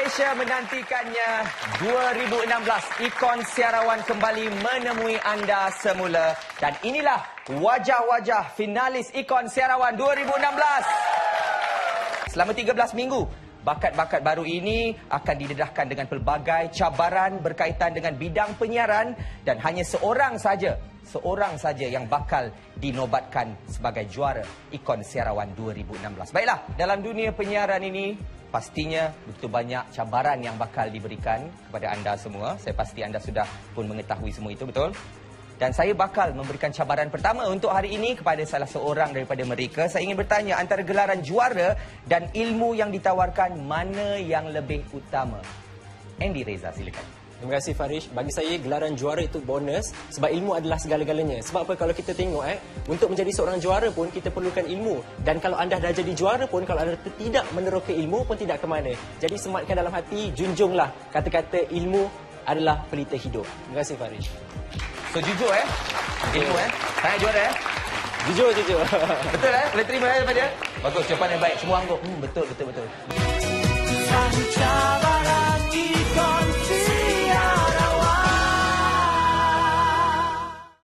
Malaysia menantikannya 2016. Ikon Siarawan kembali menemui anda semula. Dan inilah wajah-wajah finalis Ikon Siarawan 2016. Selama 13 minggu, bakat-bakat baru ini akan didedahkan dengan pelbagai cabaran berkaitan dengan bidang penyiaran dan hanya seorang saja yang bakal dinobatkan sebagai juara Ikon Siarawan 2016. Baiklah, dalam dunia penyiaran ini pastinya begitu banyak cabaran yang bakal diberikan kepada anda semua. Saya pasti anda sudah pun mengetahui semua itu, betul? Dan saya bakal memberikan cabaran pertama untuk hari ini kepada salah seorang daripada mereka. Saya ingin bertanya, antara gelaran juara dan ilmu yang ditawarkan, mana yang lebih utama? Andy Reza, silakan. Terima kasih Farish. Bagi saya gelaran juara itu bonus sebab ilmu adalah segala-galanya. Sebab apa, kalau kita tengok untuk menjadi seorang juara pun kita perlukan ilmu. Dan kalau anda dah jadi juara pun, kalau anda tidak meneroka ilmu pun tidak ke mana. Jadi sematkan dalam hati, junjunglah kata-kata ilmu adalah pelita hidup. Terima kasih Farish. So jujur ilmu saya juara Jujur. Betul boleh terima daripada dia. Bagus, jawapan yang baik. Semua angguk. Betul. Satu cabaran